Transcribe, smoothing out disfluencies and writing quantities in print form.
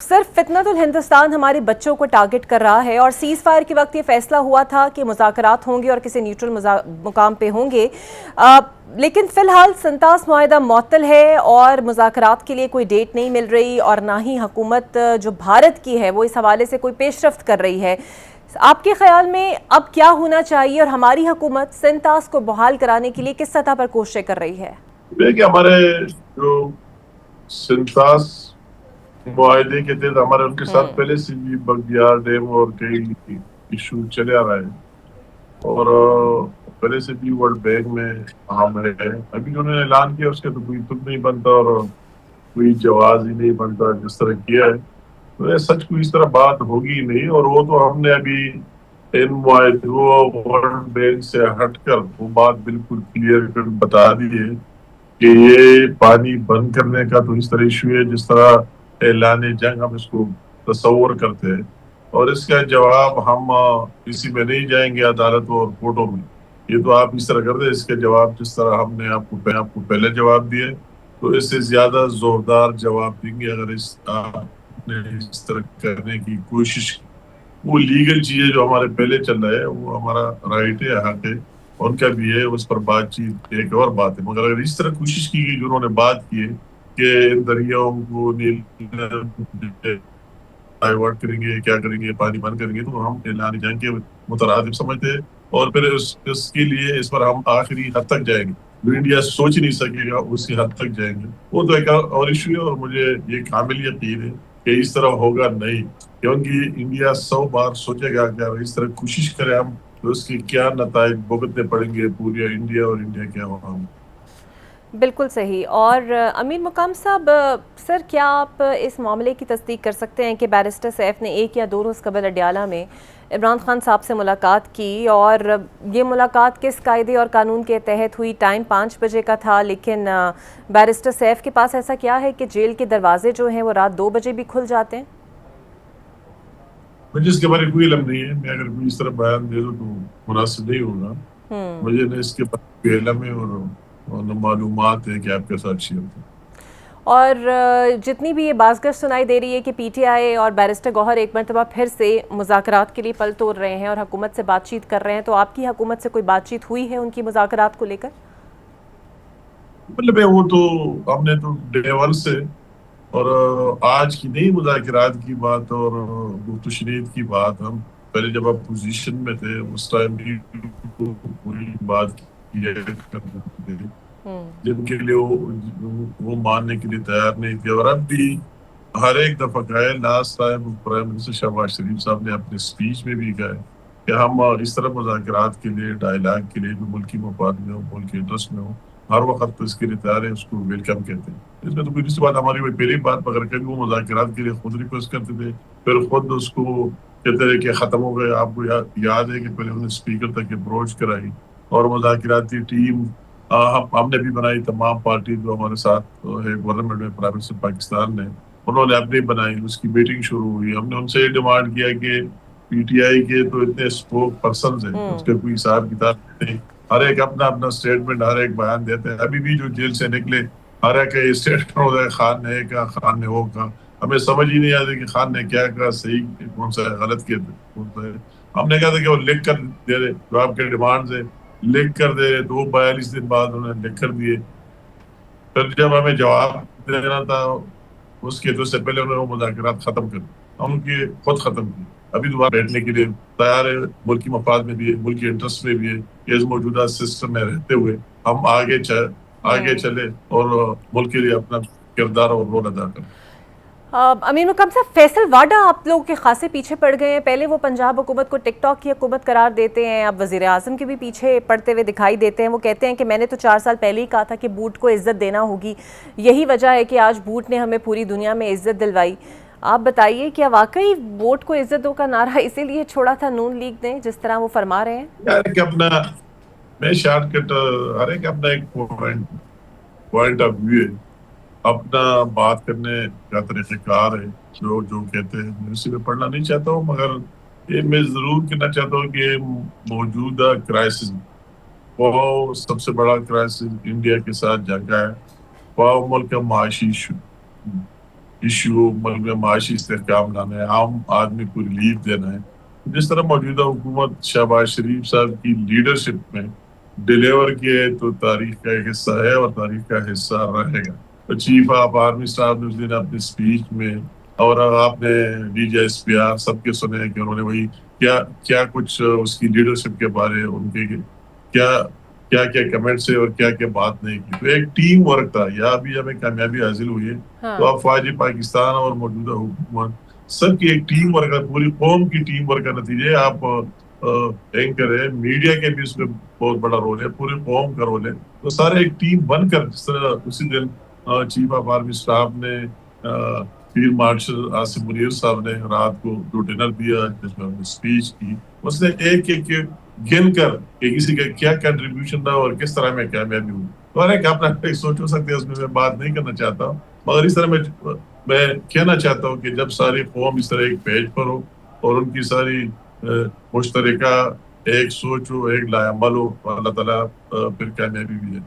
صرف فتنۃ الہندوستان ہمارے بچوں کو ٹارگٹ کر رہا ہے اور سیز فائر کے وقت یہ فیصلہ ہوا تھا کہ مذاکرات ہوں گے اور کسی نیوٹرل مقام پہ ہوں گے، لیکن فی الحال سنتاس معاہدہ معطل ہے اور مذاکرات کے لیے کوئی ڈیٹ نہیں مل رہی اور نہ ہی حکومت جو بھارت کی ہے وہ اس حوالے سے کوئی پیش رفت کر رہی ہے۔ آپ کے خیال میں اب کیا ہونا چاہیے اور ہماری حکومت سنتاس کو بحال کرانے کے لیے کس سطح پر کوششیں کر رہی ہے؟ دیکھیے ہمارے جو سنتاس معاہدے کے تحت ہمارے ان کے ساتھ پہلے سے بھی بگیار ڈیم اور کئی ایشو چلے آ رہا ہے اور پہلے سے بھی ورلڈ بینک میں ہم ہے۔ ابھی جو انہوں نے اعلان کیا اس کا تو کوئی تک نہیں بنتا اور کوئی جواز ہی نہیں بنتا جس طرح کیا ہے، تو یہ سچ کوئی اس طرح بات ہوگی نہیں۔ اور وہ تو ہم نے ابھی ان معاہدوں ورلڈ بینک سے ہٹ کر وہ بات بالکل کلیئر بتا دی ہے کہ یہ پانی بند کرنے کا تو اس طرح ایشو ہے جس طرح اعلان جنگ ہم اس کو تصور کرتے ہیں، اور اس کا جواب ہم کسی میں نہیں جائیں گے عدالت اور کورٹوں میں، یہ تو آپ اس طرح کر دیں۔ اس کے جواب جس طرح ہم نے آپ کو پہلے جواب دیے تو اس سے زیادہ زوردار جواب دیں گے اگر آپ نے اس طرح کرنے کی کوشش کی۔ وہ لیگل چیزیں جو ہمارے پہلے چل رہا ہے وہ ہمارا رائٹ ہے، حق ہے، ان کا بھی ہے، اس پر بات چیت ایک اور بات ہے۔ مگر اگر اس طرح کوشش کی گئی جو انہوں نے بات کی ہے کہ ان دریاؤں کو ڈائیورٹ کریں گے، کیا کریں گے، پانی بند کریں گے، تو ہم اعلان جنگ کے مترادف سمجھتے ہیں اور پھر اس کے لیے اس پر ہم آخری حد تک جائیں گے جو انڈیا سوچ نہیں سکے گا اسی حد تک جائیں گے۔ وہ تو ایک اور ایشو ہے اور مجھے یہ کامل یقین ہے کہ اس طرح ہوگا نہیں، کیونکہ انڈیا 100 بار سوچے گا کہ اگر اس طرح کوشش کرے ہم تو اس کے کیا نتائج بھگتنے پڑیں گے پورے انڈیا اور انڈیا کیا ہوگا۔ بالکل صحیح۔ اور امیر مقام صاحب، سر کیا آپ اس معاملے کی تصدیق کر سکتے ہیں کہ بیرسٹر سیف نے 1 یا 2 روز قبل اڈیالہ میں عمران خان صاحب سے ملاقات کی، اور یہ ملاقات کس قاعدے اور قانون کے تحت ہوئی؟ ٹائم 5 بجے کا تھا، لیکن بیرسٹر سیف کے پاس ایسا کیا ہے کہ جیل کے دروازے جو ہیں وہ رات 2 بجے بھی کھل جاتے ہیں؟ مجھے اس کے بارے میں کوئی علم نہیں ہے، میں اگر کوئی اس طرح بیان دے دوں تو مناسب نہیں ہوگا۔ مجھے نہ اس کے بارے میں کوئی علم ہے اور نہ معلومات ہے کہ آپ کے ساتھ شیئر کریں۔ اور جتنی بھی یہ بازگشت سنائی دے رہی ہے کہ پی ٹی آئی اور بیرسٹر گوہر ایک مرتبہ پھر سے مذاکرات کے لیے پل توڑ رہے ہیں اور حکومت سے بات چیت کر رہے ہیں، تو آپ کی حکومت سے کوئی بات چیت ہوئی ہے ان کی مذاکرات کو لے کر؟ مطلب وہ تو ہم نے تو ڈے 1 سے اور آج کی نئی مذاکرات کی بات اور گفت و شنید کی بات، ہم پہلے جب آپ پوزیشن میں تھے اس ٹائم بھی پوری بات کیا کرتے تھے جن کے لیے وہ ماننے کے لیے تیار نہیں تھے، اور اب بھی ہر ایک دفعہ کہا ہے۔ Last time prime minister Shehbaz Sharif صاحب نے اپنے اسپیچ میں بھی کہا ہے کہ ہم اس طرح مذاکرات کے لیے، ڈائیلاگ کے لیے جو ملکی مفاد میں ہو، ملک کے انٹرسٹ میں ہو، ہر وقت تو اس کے لیے تیار ہے، اس کو ویلکم کہتے ہیں۔ اس میں تو کوئی دوسری بات ہماری وہی پہلی بات، مگر کبھی وہ مذاکرات کے لیے خود ریکویسٹ کرتے تھے، پھر خود اس کو کہتے تھے کہ ختم ہو گئے۔ آپ کو یاد ہے کہ پہلے انہوں نے اسپیکر تک اپروچ کرائی اور مذاکراتی ٹیم ہم نے بھی بنائی، تمام پارٹی جو ہمارے ساتھ ہے گورنمنٹ میں، پرائم منسٹر پاکستان نے، انہوں نے اپنی بنائی، اس کی میٹنگ شروع ہوئی۔ ہم نے ان سے یہ ڈیمانڈ کیا کہ پی ٹی آئی کے تو اتنے اسپوک پرسنز ہیں، اس کا کوئی حساب کتاب نہیں، ہر ایک اپنا اپنا اسٹیٹمنٹ، ہر ایک بیان دیتے ہیں۔ ابھی بھی جو جیل سے نکلے ہر ایک اسٹیٹمنٹ ہوتا ہے، خان نے کہا، خان نے وہ کہا، ہمیں سمجھ ہی نہیں آتی کہ خان نے کیا کہا، صحیح کون سا ہے، غلط کون سا ہے۔ ہم نے کہا تھا کہ وہ لکھ کر دے رہے جو آپ کے ڈیمانڈز ہیں، لکھ کر دے رہے، تو 42 دن بعد انہوں نے لکھ کر دیے۔ پھر جب ہمیں جواب دینا تھا اس کے تو سے پہلے انہوں نے وہ مذاکرات ختم کر دی، ہم ان کی خود ختم کی۔ ابھی دوبارہ بیٹھنے کے لیے تیار ہے، ملکی مفاد میں بھی ہے، ملکی انٹرسٹ میں بھی ہے کہ اس موجودہ سسٹم میں رہتے ہوئے ہم آگے چلے اور ملک کے لیے اپنا کردار اور رول ادا کریں۔ امیر مقام صاحب، فیصل واڈا آپ لوگوں کے خاصے پیچھے پڑ گئے ہیں۔ پہلے وہ پنجاب حکومت کو ٹک ٹاک کی حکومت قرار دیتے ہیں، اب وزیر اعظم کے بھی پیچھے پڑتے ہوئے دکھائی دیتے ہیں۔ وہ کہتے ہیں کہ میں نے تو 4 سال پہلے ہی کہا تھا کہ بوٹ کو عزت دینا ہوگی، یہی وجہ ہے کہ آج بوٹ نے ہمیں پوری دنیا میں عزت دلوائی۔ آپ بتائیے، کیا واقعی ووٹ کو عزت دو کا نعرہ اسی لیے چھوڑا تھا نون لیگ نے جس طرح وہ فرما رہے ہیں؟ میں شارٹ کٹ، ہر ایک اپنا ایک پوائنٹ آف ویو ہے، اپنا بات کرنے کا طریقہ کار ہے۔ جو کہتے ہیں میں اسی میں پڑھنا نہیں چاہتا ہوں، مگر یہ میں ضرور کہنا چاہتا ہوں کہ موجودہ کرائسس وہ سب سے بڑا کرائسس انڈیا کے ساتھ جنگ ہے، وہ ملک کا معاشی ایشو، ایشو ملک میں معاشی استحکام لانا ہے, عام آدمی کو ریلیف دینا ہے. جس طرح موجودہ حکومت شہباز شریف صاحب کی لیڈرشپ میں ڈیلیور کیے تو تاریخ کا ایک حصہ ہے اور تاریخ کا حصہ رہے گا. تو چیف آف آرمی صاحب نے اس دن اپنی اسپیچ میں, اور آپ نے D G S P R سب کے سنے کہ انہوں نے وہی کیا کیا کچھ اس کی لیڈرشپ کے بارے ان کے کیا کیا کیا کمنٹس ہے اور کیا کیا بات نہیں کی. تو ایک ٹیم ورک تھا, یا بھی ہمیں کامیابی حاصل ہوئی ہے. تو افواج پاکستان اور موجودہ حکومت سب کی ایک ٹیم ورک ہے, پوری قوم کی ٹیم ورک کا نتیجہ ہے. آپ اینکر ہے, میڈیا کے بھی اس میں بہت بڑا رول ہے, پورے قوم کا رول ہے. تو سارے ایک ٹیم بن کر, جس طرح اسی دن چیف آف آرمی اسٹاف نے فیلڈ مارشل آصف منیر صاحب نے رات کو جو ڈنر دیا جس میں ہم نے اسپیچ کی, اس نے ایک ایک گن کر کہ کسی کا کیا کنٹریبیوشن تھا اور کس طرح میں کامیابی ہوئی. اور ایک اپنا سوچ ہو سکتے ہیں, اس میں بات نہیں کرنا چاہتا ہوں, مگر اس طرح میں کہنا چاہتا ہوں کہ جب ساری قوم اس طرح ایک پیج پر ہو اور ان کی ساری مشترکہ ایک سوچ ہو, ایک لائحہ عمل ہو, اللہ تعالیٰ پھر کامیابی بھی ہے.